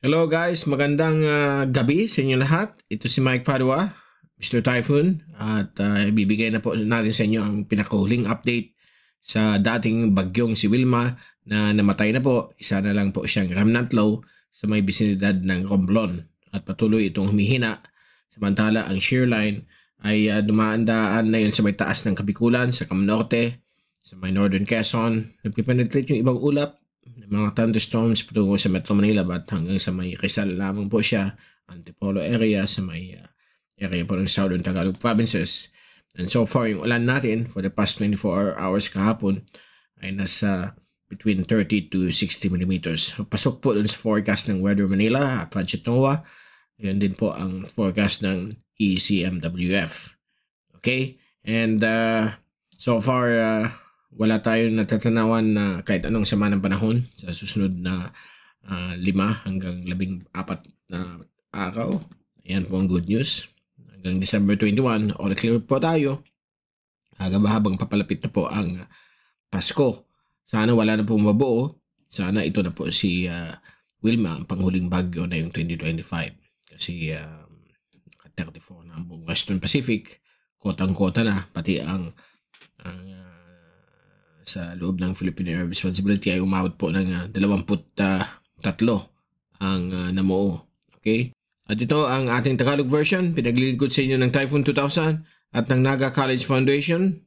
Hello guys, magandang gabi sa inyo lahat. Ito si Mike Padua, Mr. Typhoon, at ibibigay na po natin sa inyo ang pinakahuling update sa dating bagyong si Wilma na namatay na po. Isa na lang po siyang remnant low sa may bisinidad ng Romblon at patuloy itong humihina. Samantala ang shear line ay dumaan-daan na yun sa may taas ng Kabikulan, sa Camnorte, sa may Northern Quezon. Nagpipenetrate yung ibang ulap ng mga thunderstorms patungo sa Metro Manila at hanggang sa may Rizal lamang po siya, Antipolo area, sa may area po ng Southern Tagalog provinces. And so far, yung ulan natin for the past 24 hours kahapon ay nasa between 30 to 60 millimeters. Pasok po dun sa forecast ng Weather Manila at Radyo NOAA. Yun din po ang forecast ng ECMWF. Okay? And so far, wala tayong natatanawan na kahit anong sama ng panahon sa susunod na 5 hanggang 14 na araw. Ayan po ang good news. Hanggang December 21, all clear po tayo. Habang papalapit na po ang Pasko. Sana wala na pong mabuo. Sana ito na po si Wilma, ang panghuling bagyo na yung 2025. Kasi 34 na ang buong Western Pacific. Kotang-kota na. Pati ang sa loob ng Philippine Air Responsibility ay umabot po ng 23 ang namuo. Okay? At ito ang ating Tagalog version. Pinaglilingkod sa inyo ng Typhoon 2000 at ng Naga College Foundation.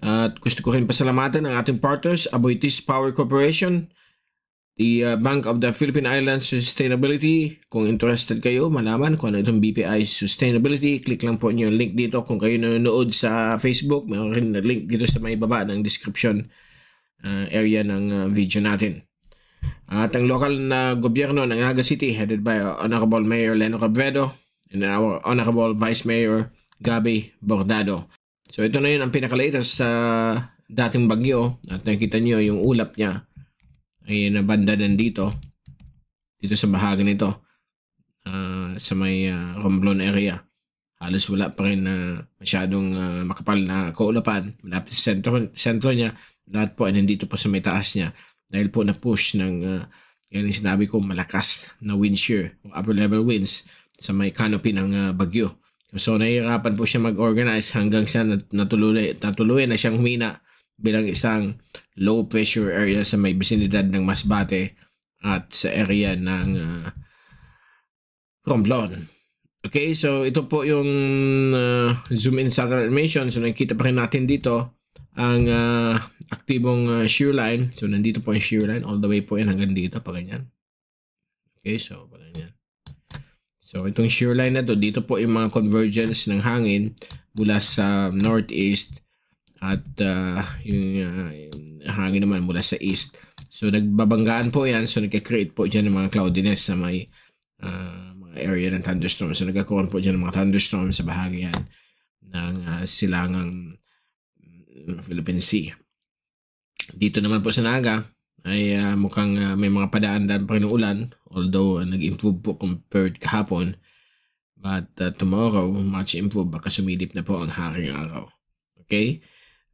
At gusto ko rin pasalamatan ang ating partners, Aboitiz Power Corporation, the Bank of the Philippine Islands Sustainability. Kung interested kayo malaman kung ano itong BPI Sustainability, click lang po niyo yung link dito. Kung kayo nanonood sa Facebook, mayroon rin na link dito sa may baba ng description area ng video natin. At ang lokal na gobyerno ng Naga City, headed by Honorable Mayor Leno Cabredo and our Honorable Vice Mayor Gabby Bordado. So ito na yun ang pinakalatest sa dating bagyo. At nakita niyo yung ulap niya ay nabanda dito sa bahagi nito sa may Romblon area. Halos wala pa rin masyadong makapal na kaulapan malapit sa sentro niya. Lahat po ay nandito po sa may taas niya dahil po na-push ng yan yung sinabi ko, malakas na wind shear o upper level winds sa may canopy ng bagyo. So nahihirapan po siya mag-organize hanggang sa natuloy na siyang humina bilang isang low pressure area sa may bisinidad ng Masbate at sa area ng Romblon. Okay, so ito po yung zoom in satellite animation. So nakikita pa rin natin dito ang aktibong shear line. So nandito po yung shear line all the way po yan hanggang dito pa ganyan. Okay, so pa ganyan. So itong shear line na to, dito po yung mga convergence ng hangin mula sa northeast at yung hangin naman mula sa east. So nagbabanggaan po yan. So nagka-create po dyan ng mga cloudiness sa may mga area ng thunderstorm. So nagkakaroon po dyan ng mga thunderstorm sa bahagi yan ng silangang Philippine Sea. Dito naman po sa Naga ay mukhang may mga padaan-daan pa rin ng ulan. Although nag-improve po compared kahapon. But tomorrow, much improve. Baka sumilip na po ang haring araw. Okay?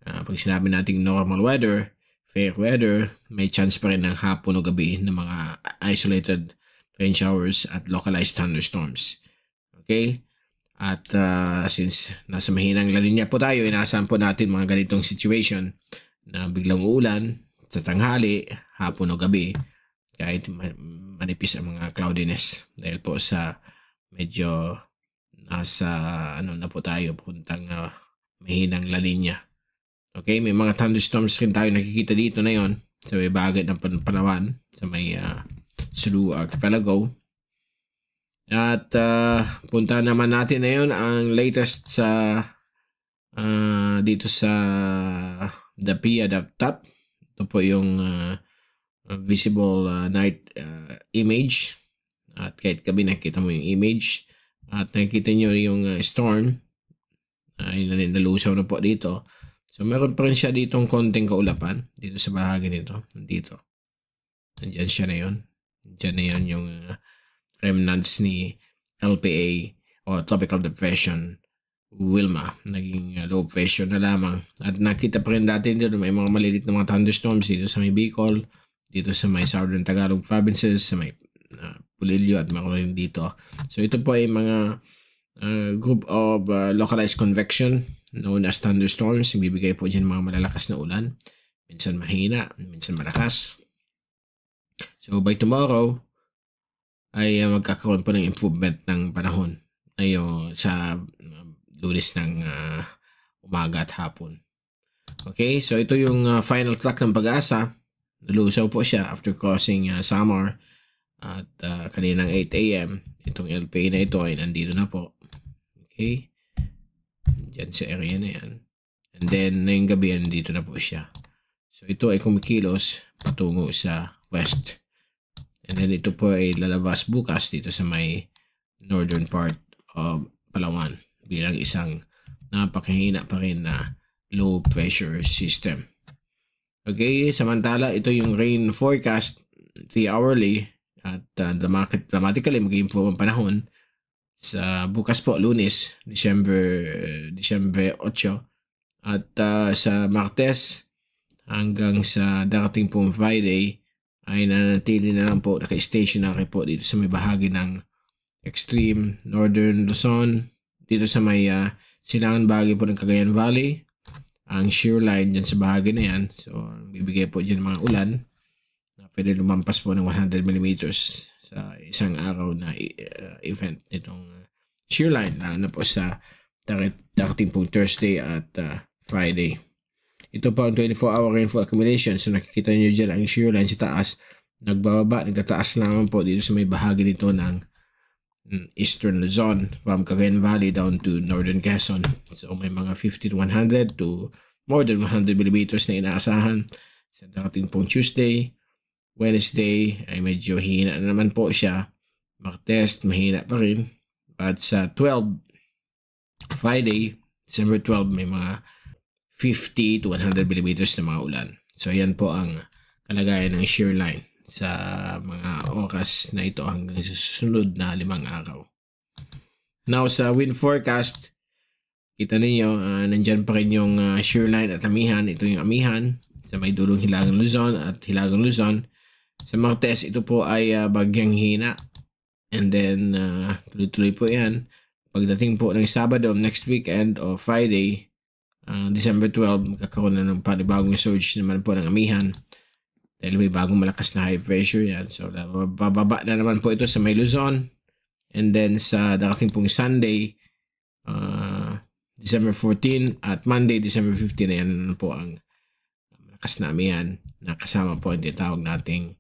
Pag sinabi nating normal weather, fair weather, may chance pa rin ng hapon o gabi ng mga isolated rain showers at localized thunderstorms. Okay? At since nasa mahinang La Nina po tayo, inaasahan po natin mga ganitong situation na biglang uulan sa tanghali, hapon o gabi, kahit manipis ang mga cloudiness dahil po sa medyo nasa na po tayo puntang mahinang La Nina. Okay, may mga thunderstorms rin tayo nakikita dito na yon sa may bagay ng Palawan, sa may Sulu Archipelago. At punta naman natin na yon ang latest sa dito sa DAPIA.top. Ito po yung visible night image. At kahit gabi nakikita mo yung image. At nakikita nyo yung storm. Ay nalusaw na po dito. So meron pa rin siya ditong konting kaulapan. Dito sa bahagi nito. Dito. Nandiyan siya na yun. Nandiyan na yun yung remnants ni LPA o Tropical Depression Wilma. Naging low pressure na lamang. At nakita pa rin dati dito may mga malilit na mga thunderstorms dito sa may Bicol. Dito sa may Southern Tagalog provinces. Sa may Polillo at meron rin dito. So ito po ay mga group of localized convection known as thunderstorms. Bibigay po dyan mga malalakas na ulan. Minsan mahina, minsan malakas. So by tomorrow ay magkakaroon po ng improvement ng panahon ngayon sa Lunes ng umaga at hapon. Okay, so ito yung final clock ng Pag-asa. Nalusaw po siya after crossing Samar at kaninang 8 a.m. Itong LPA na ito ay nandito na po. Okay, dyan sa area na yan. And then ngayong gabi nandito na po siya. So ito ay kumikilos patungo sa west. And then ito po ay lalabas bukas dito sa may northern part of Palawan bilang isang napakahina pa rin na low pressure system. Okay, samantala ito yung rain forecast 3 hourly at dramatically mag-improve ang panahon sa bukas po Lunes, December 8 at sa Martes hanggang sa darating pong Friday ay nanatili na lang po naka-stationary po dito sa may bahagi ng extreme northern Luzon, dito sa may silangan bahagi po ng Cagayan Valley, ang shear line dyan sa bahagi na yan. So bibigay po dyan mga ulan na pwede lumampas po ng 100 mm sa isang araw na event nitong shear line, lalo na po sa darating pong Thursday at Friday. Ito pa ang 24-hour rainfall accumulation. So nakikita nyo dyan ang shear line sa taas, nagbababa, nagtataas naman po dito sa may bahagi nito ng Eastern Luzon from Cagayan Valley down to Northern Quezon. So may mga 50 to 100 to more than 100 mm na inaasahan sa darating pong Tuesday. Wednesday ay medyo hina na naman po siya. Martes mahina pa rin. At sa 12, Friday, December 12, may mga 50 to 100 mm na mga ulan. So yan po ang kalagayan ng shear line sa mga oras na ito hanggang sa susunod na 5 araw. Now sa wind forecast, kita ninyo nandyan pa rin yung shear line at amihan. Ito yung amihan sa may dulong Hilagang Luzon at Hilagang Luzon. Sa Martes, ito po ay bagyang hina. And then tuloy-tuloy po yan. Pagdating po ng Sabado, next weekend o Friday, December 12, magkakaroon na ng panibagong surge naman po ng amihan. Dahil may bagong malakas na high pressure yan. So, bababa na naman po ito sa may Luzon. And then, sa darating pong Sunday, December 14 at Monday, December 15 na yan na po ang malakas na amihan na kasama po ang tinatawag nating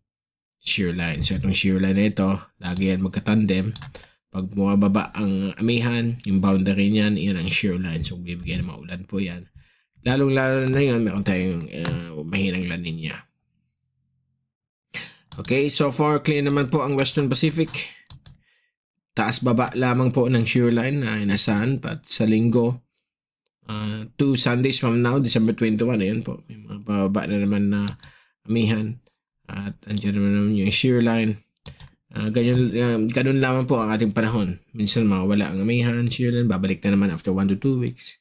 shear line. So, itong shear line na ito, lagi yan magkatandem. Pag bumababa ang amihan, yung boundary niyan, yan ang shear line. So, bibigyan ng mga ulan po yan. Lalong-lalo na yun, meron tayong mahinang La Nina. Okay, so far clear naman po ang Western Pacific. Taas-baba lamang po ng shear line na inasahan pa sa linggo. 2 Sundays from now, December 21, ayan po. May mga bababa na naman na amihan. At andyan naman yung shear line. Ganun lamang po ang ating panahon. Minsan mawala ang amihan, shear line, babalik na naman after 1 to 2 weeks.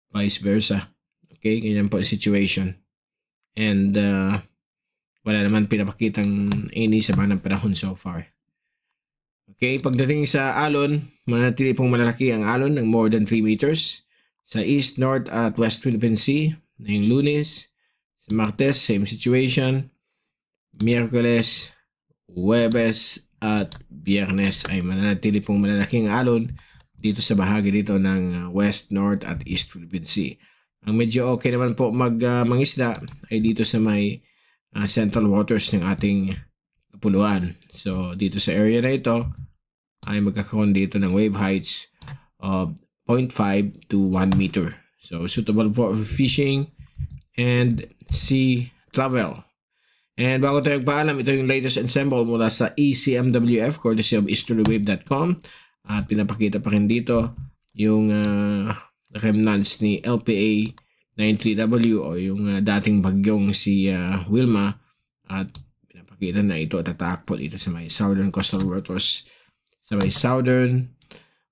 Vice versa. Okay, ganyan po ang situation. And wala naman pinapakitang any sama ng panahon so far. Okay, pagdating sa alon, manatili pong malalaki ang alon ng more than 3 meters. Sa East, North at West Philippine Sea, ngayong Lunes. Sa Martes, same situation. Miyerkules, Huwebes at Biyernes ay mananatili pong malalaking alon dito sa bahagi dito ng West, North at East Philippine Sea. Ang medyo okay naman po mangisda ay dito sa may central waters ng ating kapuluan. So dito sa area na ito ay magkakaroon dito ng wave heights of 0.5 to 1 meter. So suitable for fishing and sea travel. And bago tayo paalam, ito yung latest ensemble mula sa ECMWF courtesy of easterlywave.com. At pinapakita pa rin dito yung remnants ni LPA 93W o yung dating bagyong si Wilma, at pinapakita na ito at tatakbo dito sa may southern coastal waters, sa may southern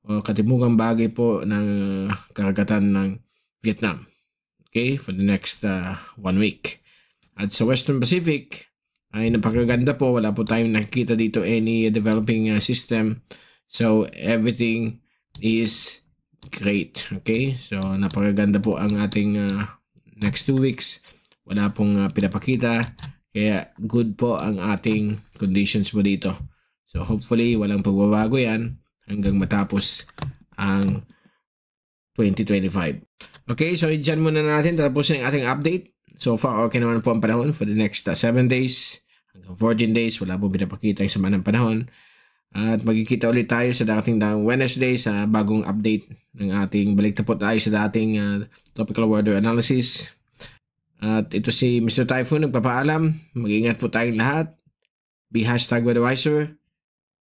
o katimugang bagay po ng karagatan ng Vietnam. Okay, for the next 1 week. At sa Western Pacific ay napakaganda po. Wala po tayong nakikita dito any developing system. So everything is great. Okay, so napakaganda po ang ating next 2 weeks. Wala pong pinapakita, kaya good po ang ating conditions po dito. So hopefully walang pagbabago yan hanggang matapos ang 2025. Okay, so dyan muna natin tapos ang ating update. So far okay naman po ang panahon for the next 7 days hanggang 14 days. Wala pong pinapakita yung sama ng panahon. At magkikita ulit tayo sa dating Wednesday sa bagong update ng ating balik na po tayo sa dating tropical weather analysis. At ito si Mr. Typhoon nagpapaalam. Mag-ingat po tayong lahat. Be #weatherwiser.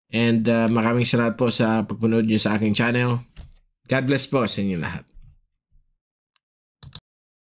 And maraming salamat po sa pagpunod nyo sa aking channel. God bless po sa inyo lahat.